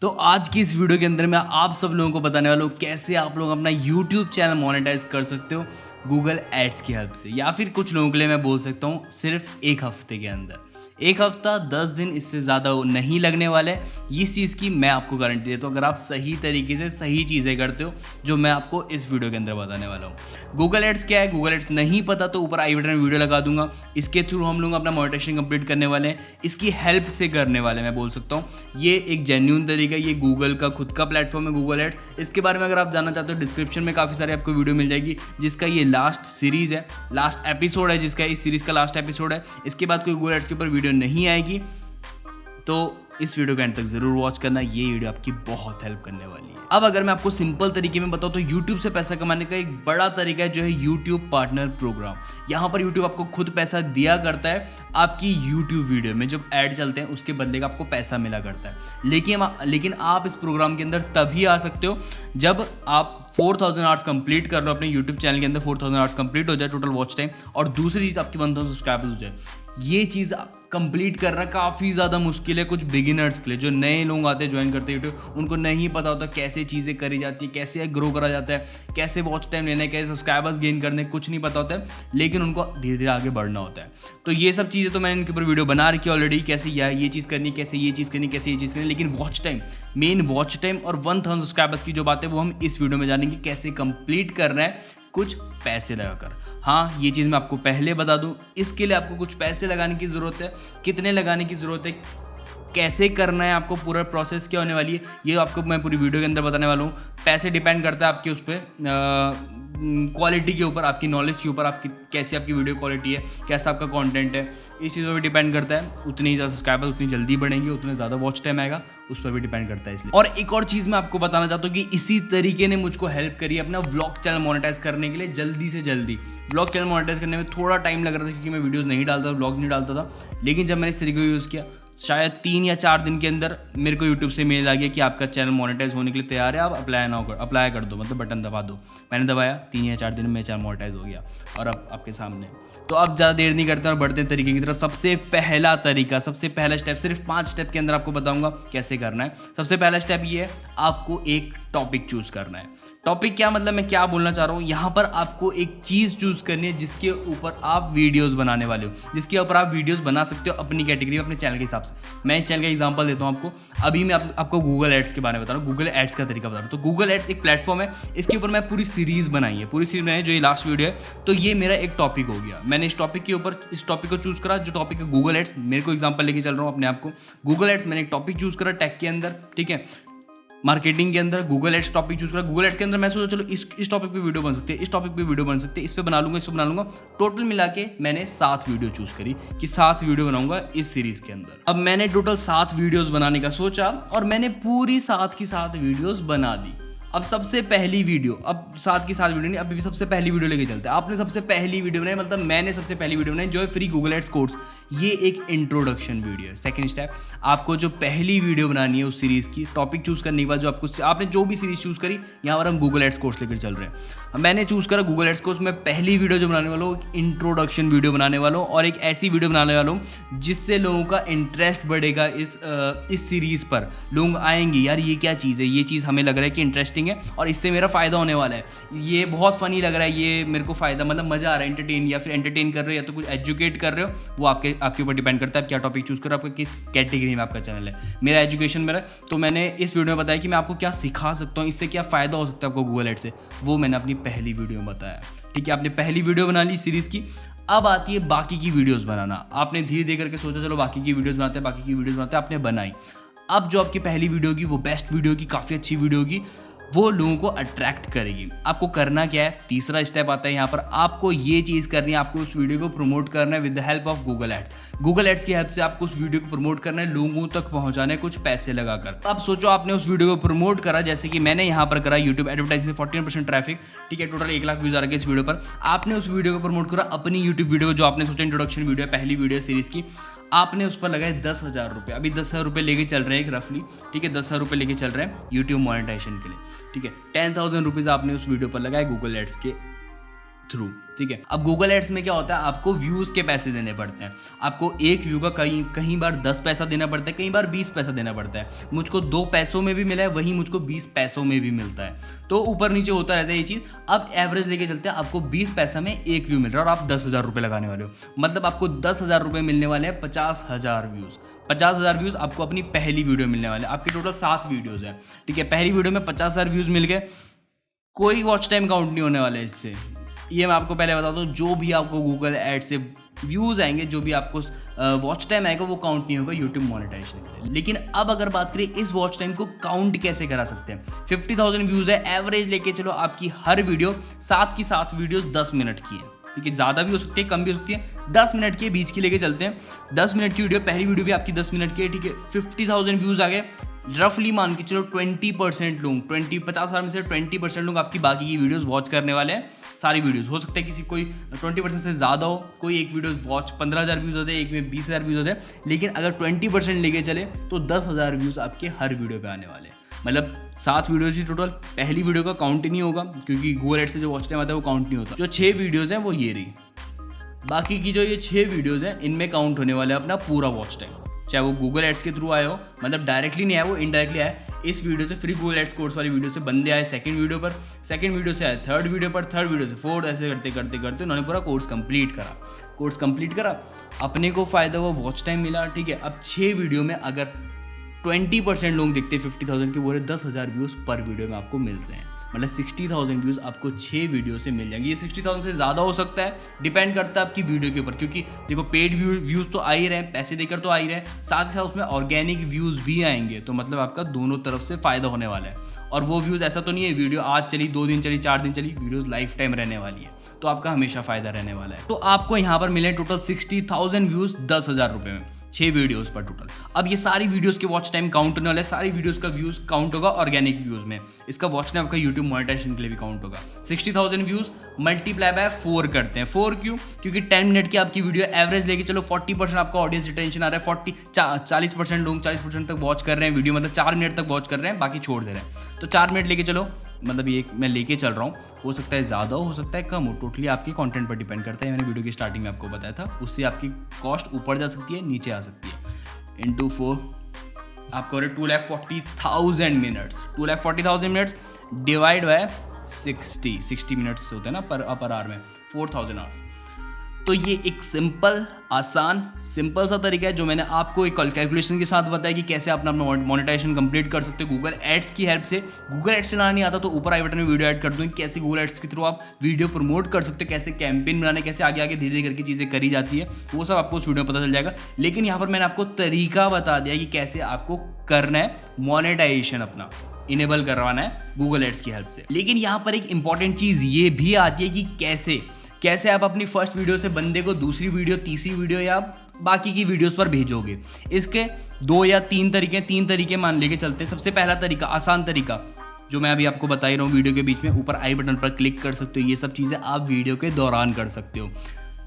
तो आज की इस वीडियो के अंदर मैं आप सब लोगों को बताने वाला हूँ कैसे आप लोग अपना यूट्यूब चैनल मोनेटाइज कर सकते हो गूगल एड्स की हेल्प से, या फिर कुछ लोगों के लिए मैं बोल सकता हूँ सिर्फ एक हफ्ते के अंदर। एक हफ्ता 10 दिन, इससे ज़्यादा नहीं लगने वाले। इस चीज़ की मैं आपको गारंटी देता हूँ अगर आप सही तरीके से सही चीज़ें करते हो जो मैं आपको इस वीडियो के अंदर बताने वाला हूँ। गूगल एड्स क्या है, गूगल एड्स नहीं पता तो ऊपर आई बटन में वीडियो लगा दूंगा। इसके थ्रू हम लोग अपना मोनेटाइजेशन कंप्लीट करने वाले हैं, इसकी हेल्प से करने वाले मैं बोल सकता हूँ। ये एक जेन्युइन तरीका है, ये गूगल का खुद का प्लेटफॉर्म है गूगल एड्स। इसके बारे में अगर आप जानना चाहते हो डिस्क्रिप्शन में काफ़ी सारे आपको वीडियो मिल जाएगी, जिसका ये लास्ट सीरीज़ है, लास्ट एपिसोड है, जिसका इस सीरीज़ का लास्ट एपिसोड है। इसके बाद कोई गूगल एड्स के ऊपर वीडियो नहीं आएगी, तो इस वीडियो के एंड तक जरूर वॉच करना, ये वीडियो आपकी बहुत हेल्प करने वाली है। अब अगर मैं आपको सिंपल तरीके में बताऊं तो YouTube से पैसा कमाने का एक बड़ा तरीका है जो है YouTube पार्टनर प्रोग्राम। यहाँ पर YouTube आपको खुद पैसा दिया करता है, आपकी YouTube वीडियो में जब ऐड चलते हैं उसके बदले का आपको पैसा मिला करता है। लेकिन आप इस प्रोग्राम के अंदर तभी आ सकते हो जब आप 4000 आवर्स कंप्लीट कर लो अपने YouTube चैनल के अंदर। 4000 आवर्स कंप्लीट हो जाए टोटल वॉच टाइम, और दूसरी चीज़ आपकी 1000 सब्सक्राइबर्स हो जाए। ये चीज़ कंप्लीट करना काफ़ी ज़्यादा मुश्किल है कुछ बिगिनर्स के लिए। जो नए लोग आते हैं ज्वाइन करते हैं यूट्यूब, उनको नहीं पता होता कैसे चीज़ें करी जाती है, कैसे ग्रो करा जाता है, कैसे वॉच टाइम लेना है, कैसे सब्सक्राइबर्स गेन करने, कुछ नहीं पता होता है। लेकिन उनको धीरे धीरे आगे बढ़ना होता है। तो ये सब चीज़ें तो मैंने इनके ऊपर वीडियो बना रखी है ऑलरेडी, कैसे ये चीज़ करनी, कैसे ये चीज़ करनी, कैसे ये चीज़ करनी। लेकिन watch time, main watch time और 1000 सब्सक्राइबर्स की जो बात है वो हम इस वीडियो में जानेंगे कैसे कंप्लीट करना है कुछ पैसे लगाकर। हाँ, ये चीज़ मैं आपको पहले बता दूं, इसके लिए आपको कुछ पैसे लगाने की ज़रूरत है। कितने लगाने की ज़रूरत है, कैसे करना है, आपको पूरा प्रोसेस क्या होने वाली है, ये आपको मैं पूरी वीडियो के अंदर बताने वाला हूँ। पैसे डिपेंड करता है आपके उस पर क्वालिटी के ऊपर, आपकी नॉलेज के ऊपर, आपकी कैसी आपकी वीडियो क्वालिटी है, कैसा आपका कंटेंट है, इस चीज़ों पर डिपेंड करता है। उतनी ही ज़्यादा सब्सक्राइबर्स उतनी जल्दी बढ़ेंगे, उतने ज़्यादा वॉच टाइम आएगा, उस पर भी डिपेंड करता है इसलिए। और एक और चीज़ मैं आपको बताना चाहता हूँ कि इसी तरीके ने मुझको हेल्प करी अपना व्लॉग चैनल मोनेटाइज करने के लिए जल्दी से जल्दी। व्लॉग चैनल मोनेटाइज करने में थोड़ा टाइम लग रहा था क्योंकि मैं वीडियोज़ नहीं डालता, व्लॉग नहीं डालता था। लेकिन जब मैंने इस तरीके को यूज़ किया, शायद 3 या 4 दिन के अंदर मेरे को यूट्यूब से मेल आ गया कि आपका चैनल मोनेटाइज होने के लिए तैयार है, आप अप्लाई कर दो, मतलब बटन दबा दो। मैंने दबाया, 3 या 4 दिन में मेरा चैनल मोनेटाइज हो गया और अब आपके सामने। तो अब ज़्यादा देर नहीं करते और बढ़ते हैं तरीके की तरफ। सबसे पहला स्टेप, सिर्फ 5 स्टेप के अंदर आपको बताऊंगा कैसे करना है। सबसे पहला स्टेप ये है, आपको एक टॉपिक चूज़ करना है। टॉपिक क्या मतलब, मैं क्या बोलना चाह रहा हूँ, यहाँ पर आपको एक चीज़ चूज़ करनी है जिसके ऊपर आप वीडियोस बनाने वाले हो, जिसके ऊपर आप वीडियोस बना सकते हो अपनी कैटेगरी, अपने चैनल के हिसाब से। मैं इस चैनल का एग्जांपल देता हूँ आपको। अभी मैं आपको गूगल एड्स के बारे में बता रहा हूँ, गूगल एड्स का तरीका बता रहा हूँ। तो गूगल एड्स एक प्लेटफॉर्म है, इसके ऊपर मैं पूरी सीरीज़ बनाई है, जो ये लास्ट वीडियो है। तो ये मेरा एक टॉपिक हो गया, मैंने इस टॉपिक के ऊपर इस टॉपिक को चूज़ करा, जो टॉपिक है गूगल एड्स। मेरे को एग्जाम्पल लेके चल रहा हूँ अपने आप को। गूगल एड्स मैंने एक टॉपिक चूज़ करा टेक के अंदर, ठीक है, मार्केटिंग के अंदर गूगल एड्स टॉपिक चूज करा। गूगल एड्स के अंदर मैं सोचा चलो इस टॉपिक पे वीडियो बन सकती है, इस टॉपिक पे वीडियो बन सकती है, इस पे बना लूंगा, इस पे बना लूंगा। टोटल मिला के मैंने 7 वीडियो चूज करी कि 7 वीडियो बनाऊंगा इस सीरीज के अंदर। अब मैंने टोटल 7 वीडियोस बनाने का सोचा और मैंने पूरी 7 की 7 वीडियोस बना दी। अब सबसे पहली वीडियो, अब 7 की 7 वीडियो नहीं, अभी भी सबसे पहली वीडियो लेके चलते हैं। आपने सबसे पहली वीडियो बनाई, मतलब मैंने सबसे पहली वीडियो बनाई जो है फ्री गूगल एड्स कोर्स। ये एक इंट्रोडक्शन वीडियो है। सेकंड स्टेप, आपको जो पहली वीडियो बनानी है उस सीरीज़ की, टॉपिक चूज़ करने के बाद जो आपने जो भी सीरीज़ चूज़ करी, यहाँ पर हम गूगल एड्स कोर्स लेकर चल रहे हैं। मैंने चूज़ करा गूगल एड्स कोर्स। मैं पहली वीडियो जो बनाने वाला हूँ इंट्रोडक्शन वीडियो बनाने वाला हूँ, और एक ऐसी वीडियो बनाने वाला हूँ जिससे लोगों का इंटरेस्ट बढ़ेगा इस सीरीज़ पर। लोग आएंगे, यार ये क्या चीज़ है, ये चीज़ हमें लग रहा है कि इंटरेस्टिंग है और इससे मेरा फ़ायदा होने वाला है, ये बहुत फ़नी लग रहा है, ये मेरे को फ़ायदा, मतलब मज़ा आ रहा है, एंटरटेन या फिर एंटरटेन कर रहे हो या तो कुछ एजुकेट कर रहे हो, वो आपके ऊपर डिपेंड करता है आप क्या टॉपिक चूज़ करो, आपका किस कैटेगरी में आपका चैनल है। मेरा एजुकेशन मेरा, तो मैंने इस वीडियो में बताया कि मैं आपको क्या सिखा सकता हूँ, इससे क्या फ़ायदा हो सकता है आपको गूगल एड्स से, वो मैंने अपनी पहली वीडियो में बताया। ठीक है, आपने पहली वीडियो बना ली सीरीज़ की। अब आती है बाकी की वीडियोस बनाना। आपने धीरे धीरे करके सोचा चलो बाकी की वीडियोस बनाते हैं, आपने बनाई। अब जो आपकी पहली वीडियो होगी वो बेस्ट वीडियो होगी, काफ़ी अच्छी वीडियो होगी, वो लोगों को अट्रैक्ट करेगी। आपको करना क्या है, तीसरा स्टेप आता है यहाँ पर, आपको ये चीज़ करनी है, आपको उस वीडियो को प्रमोट करना है with the help of Google ads. Google ads की हेल्प से आपको उस वीडियो को प्रमोट करना है, लोगों तक पहुँचाना है कुछ पैसे लगाकर। अब सोचो आपने उस वीडियो को प्रमोट करा, जैसे कि मैंने यहाँ पर करा यूट्यूब एडवर्टाइजिंग से 14% ट्रैफिक, ठीक है, टोटल 1 लाख व्यूज़ आ रहे इस वीडियो पर। आपने उस वीडियो को प्रमोट करा अपनी यूट्यूब वीडियो को, जो आपने सोचा इंट्रोडक्शन वीडियो, पहली वीडियो सीरीज़ की, आपने उस पर लगाए 10,000 रुपये। अभी 10,000 रुपये लेके चल रहे हैं एक रफली, ठीक है, 10,000 रुपये लेके चल रहे हैं यूट्यूब मोनेटाइजेशन के लिए, ठीक है। 10,000 रुपीज़ आपने उस वीडियो पर लगाए गूगल एड्स के थ्रू, ठीक है। अब गूगल एड्स में क्या होता है, आपको व्यूज़ के पैसे देने पड़ते हैं। आपको एक व्यू का कहीं बार 10 पैसा देना पड़ता है, कहीं बार 20 पैसा देना पड़ता है। मुझको 2 पैसों में भी मिला है, वहीं मुझको 20 पैसों में भी मिलता है। तो ऊपर नीचे होता रहता है ये चीज़। अब एवरेज लेके चलते हैं, आपको 20 पैसा में एक व्यू मिल रहा है और आप 10,000 रुपये लगाने वाले हो, मतलब आपको 10,000 रुपये मिलने वाले हैं 50,000 व्यूज़। 50,000 व्यूज़ आपको अपनी पहली वीडियो मिलने वाले हैं। आपके टोटल 7 वीडियोज़ हैं, ठीक है। पहली वीडियो में 50,000 व्यूज़ मिल गए, कोई वॉच टाइम काउंट नहीं होने वाला है इससे। ये मैं आपको पहले बता दूं, जो भी आपको गूगल एड से व्यूज़ आएंगे, जो भी आपको वॉच टाइम आएगा, वो काउंट नहीं होगा यूट्यूब मोनेटाइजेशन के लिए। लेकिन अब अगर बात करें इस वॉच टाइम को काउंट कैसे करा सकते हैं। 50,000 व्यूज़ है, एवरेज लेके चलो आपकी हर वीडियो 7 की 7 वीडियोज़ 10 मिनट की है, ठीक है। ज़्यादा भी हो सकती है, कम भी हो सकती है, 10 मिनट के बीच की लेके चलते हैं। 10 मिनट की वीडियो, पहली वीडियो भी आपकी 10 मिनट की है, ठीक है। 50,000 व्यूज़ आ गए, रफली मान के चलो 20% लोग, 50,000 में से 20% लोग आपकी बाकी की वीडियोस वॉच करने वाले हैं। सारी वीडियोस हो सकता है किसी कोई 20% से ज़्यादा हो, कोई एक वीडियो वॉच 15,000 व्यूज़ होते हैं, एक में 20,000 व्यूज़ होते हैं। लेकिन अगर 20% लेके चले तो 10,000 व्यूज़ आपके हर वीडियो पे आने वाले हैं। मतलब 7 वीडियोज़ ही टोटल, पहली वीडियो का काउंट ही नहीं होगा क्योंकि गूगल एड से जो वॉच टाइम आता है वो काउंट नहीं होता। जो 6 वीडियोज़ हैं वो ये रही, बाकी की जो ये 6 वीडियोज़ हैं इनमें काउंट होने वाला है अपना पूरा वॉच टाइम, चाहे वो गूगल एड्स के थ्रू आए हो, मतलब डायरेक्टली नहीं आया, वो इनडायरेक्टली आया। इस वीडियो से फ्री गूगल एड्स कोर्स वाली वीडियो से बंदे आए सेकंड वीडियो पर, सेकंड वीडियो से आए थर्ड वीडियो पर, थर्ड वीडियो से फोर्थ, ऐसे करते करते करते उन्होंने पूरा कोर्स कंप्लीट करा। कोर्स कंप्लीट करा, अपने को फ़ायदा हुआ, वॉच टाइम मिला, ठीक है। अब 6 वीडियो में अगर 20% लोग देखते 50,000 के, बोले 10,000 व्यूज़ पर वीडियो में आपको मिल रहे हैं, मतलब 60,000 व्यूज़ आपको 6 वीडियो से मिल जाएंगे। ये 60,000 से ज़्यादा हो सकता है, डिपेंड करता है आपकी वीडियो के ऊपर, क्योंकि देखो पेड व्यूज़ तो आ ही रहे हैं, पैसे देकर तो आ ही रहे हैं, साथ ही साथ उसमें ऑर्गेनिक व्यूज़ भी आएंगे। तो मतलब आपका दोनों तरफ से फ़ायदा होने वाला है। और वो व्यूज़ ऐसा तो नहीं है वीडियो आज चली, 2 दिन चली, 4 दिन चली, वीडियोज़ लाइफ टाइम रहने वाली है, तो आपका हमेशा फ़ायदा रहने वाला है। तो आपको यहाँ पर मिले टोटल 60,000 व्यूज़ 10,000 रुपये में, 6 वीडियोस पर टोटल। अब ये सारी वीडियोस के वॉच टाइम काउंट होने वाले हैं, सारी वीडियोस का व्यूज़ काउंट होगा ऑर्गेनिक व्यूज़ में। इसका वॉच टाइम आपका यूट्यूब मोनेटाइजेशन के लिए भी काउंट होगा। 60,000 व्यूज़ मल्टीप्लाई बाय 4 करते हैं। 4 क्यों? क्योंकि 10 मिनट की आपकी वीडियो एवरेज लेके चलो 40% आपका ऑडियंस रिटेंशन आ रहा है, 40% लोग 40% तक वॉच कर रहे हैं वीडियो, मतलब 4 मिनट तक वॉच कर रहे हैं, बाकी छोड़ दे रहे हैं। तो 4 मिनट लेके चलो, मतलब ये मैं लेके चल रहा हूँ, हो सकता है ज़्यादा हो सकता है कम हो, टोटली आपके कंटेंट पर डिपेंड करता है। मैंने वीडियो की स्टार्टिंग में आपको बताया था, उससे आपकी कॉस्ट ऊपर जा सकती है, नीचे आ सकती है। इंटू 4 आपको 2,40,000 minutes, 2,40,000 minutes divide by 60 minutes होते हैं ना पर आवर में, 4,000 आवर्स। तो ये एक सिंपल सा तरीका है जो मैंने आपको एक कैलकुलेशन के साथ बताया कि कैसे अपना मोनेटाइजेशन कंप्लीट कर सकते हो गूगल एड्स की हेल्प से। गूगल एड्स चलाना नहीं आता तो ऊपर आई बटन में वीडियो ऐड कर दूँ, कैसे गूगल एड्स के थ्रू आप वीडियो प्रमोट कर सकते हो, कैसे कैंपेन बनाने, कैसे आगे आगे धीरे धीरे करके चीज़ें करी जाती है, वो सब आपको उस वीडियो में पता चल जाएगा। लेकिन यहाँ पर मैंने आपको तरीका बता दिया कि कैसे आपको करना है मोनेटाइजेशन, अपना इनेबल करवाना है गूगल एड्स की हेल्प से। लेकिन यहाँ पर एक इंपॉर्टेंट चीज़ ये भी आती है कि कैसे आप अपनी फर्स्ट वीडियो से बंदे को दूसरी वीडियो, तीसरी वीडियो या बाकी की वीडियोस पर भेजोगे। इसके 2 या 3 तरीके मान लेके चलते हैं। सबसे पहला तरीका, आसान तरीका, जो मैं अभी आपको बता ही रहा हूँ वीडियो के बीच में, ऊपर आई बटन पर क्लिक कर सकते हो। ये सब चीज़ें आप वीडियो के दौरान कर सकते हो।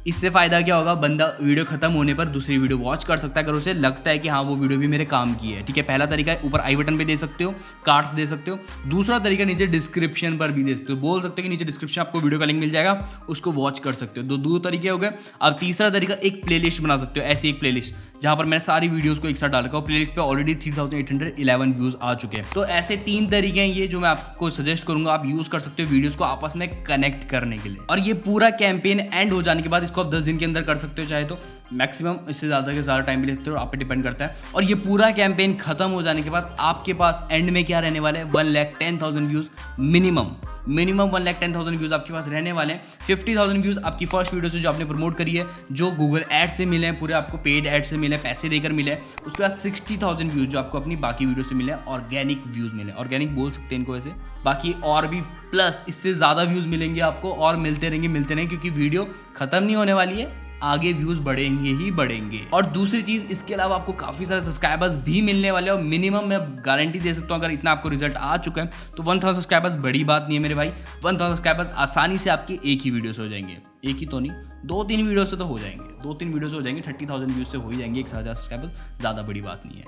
इससे फ़ायदा क्या होगा, बंदा वीडियो खत्म होने पर दूसरी वीडियो वॉच कर सकता है अगर उसे लगता है कि हाँ वो वीडियो भी मेरे काम की है, ठीक है। पहला तरीका है, ऊपर आई बटन पे दे सकते हो, कार्ड्स दे सकते हो। दूसरा तरीका, नीचे डिस्क्रिप्शन पर भी दे सकते हो, बोल सकते हो कि नीचे डिस्क्रिप्शन आपको वीडियो का लिंक मिल जाएगा, उसको वॉच कर सकते हो। दो तरीके हो गए। अब तीसरा तरीका, एक प्लेलिस्ट बना सकते हो, ऐसी एक प्लेलिस्ट जहाँ पर मैंने सारी वीडियोज़ को एक साथ डाल रखा हूँ। प्लेलिस्ट पे ऑलरेडी 3,811 व्यूज़ आ चुके हैं। तो ऐसे 3 तरीके हैं ये जो मैं आपको सजेस्ट करूँगा, आप यूज़ कर सकते हो वीडियोज़ को आपस में कनेक्ट करने के लिए। और ये पूरा कैंपेन एंड हो जाने के बाद इसको आप 10 दिन के अंदर कर सकते हो, चाहे तो मैक्सिमम, इससे ज़्यादा के ज़्यादा टाइम भी लेते हो, आप पे डिपेंड करता है। और ये पूरा कैंपेन खत्म हो जाने के बाद आपके पास एंड में क्या रहने वाला है, 1,10,000 व्यूज़ मिनिमम 1,10,000 व्यूज़ आपके पास रहने वाले हैं। 50,000 व्यूज़ आपकी फर्स्ट वीडियो से जो आपने प्रमोट करी है, जो गूगल एड से मिले हैं, पूरे आपको पेड एड से मिले हैं, पैसे देकर मिले हैं। उसके बाद 60,000 व्यूज़ जो आपको अपनी बाकी वीडियो से मिले हैं, ऑर्गेनिक व्यूज़ मिले, ऑर्गेनिक बोल सकते हैं इनको वैसे। बाकी और भी प्लस इससे ज़्यादा व्यूज़ मिलेंगे आपको, और मिलते रहेंगे, क्योंकि वीडियो ख़त्म नहीं होने वाली है, आगे व्यूज़ बढ़ेंगे ही बढ़ेंगे। और दूसरी चीज़, इसके अलावा आपको काफ़ी सारे सब्सक्राइबर्स भी मिलने वाले हैं। और मिनिमम मैं गारंटी दे सकता हूँ, अगर इतना आपको रिजल्ट आ चुका है तो 1,000 सब्सक्राइबर्स बड़ी बात नहीं है मेरे भाई। 1,000 सब्सक्राइबर्स आसानी से आपके एक ही वीडियो से हो जाएंगे, एक ही तो नहीं, 2-3 वीडियो से तो हो जाएंगे, 2-3 वीडियो से हो जाएंगे। 30,000 व्यूज़ से हो ही जाएंगे, 1,000 सब्सक्राइबर्स ज़्यादा बड़ी बात नहीं है।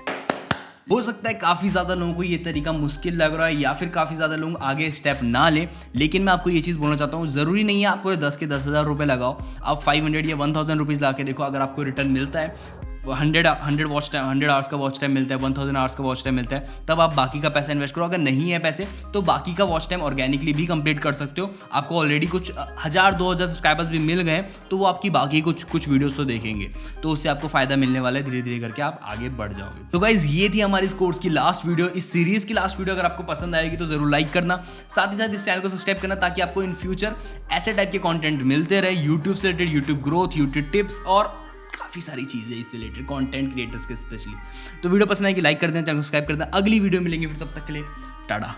हो सकता है काफ़ी ज़्यादा लोगों को ये तरीका मुश्किल लग रहा है या फिर काफ़ी ज़्यादा लोग आगे स्टेप ना लें, लेकिन मैं आपको ये चीज़ बोलना चाहता हूँ, ज़रूरी नहीं है आपको 10 के 10,000 रुपये लगाओ, आप 500 या 1000 रुपीज़ ला के देखो, अगर आपको रिटर्न मिलता है 100 वॉच टाइम, 100 आवर्स का वॉच टाइम मिलता है, 1000 आवर्स का वॉच टाइम मिलता है, तब आप बाकी का पैसा इन्वेस्ट करो। अगर नहीं है पैसे तो बाकी का वॉच टाइम ऑर्गेनिकली भी कंप्लीट कर सकते हो। आपको ऑलरेडी कुछ 1000-2000 सब्सक्राइबर्स भी मिल गए तो वो आपकी बाकी कुछ वीडियोस तो देखेंगे, तो उससे आपको फायदा मिलने वाला है, धीरे धीरे करके आप आगे बढ़ जाओगे। तो गाइज ये थी हमारी इस कोर्स की लास्ट वीडियो, इस सीरीज की लास्ट वीडियो। अगर आपको पसंद आएगी तो जरूर लाइक करना, साथ ही साथ इस चैनल को सब्सक्राइब करना, ताकि आपको इन फ्यूचर ऐसे टाइप के कंटेंट मिलते रहे, यूट्यूब से related, YouTube growth, YouTube tips और काफ़ी सारी चीज़ें इससे रिलेटेड, कंटेंट क्रिएटर्स के स्पेशली। तो वीडियो पसंद आएगी लाइक कर दें, चैनल को सब्सक्राइब कर दें। अगली वीडियो मिलेंगे फिर, तब तक के लिए टाटा।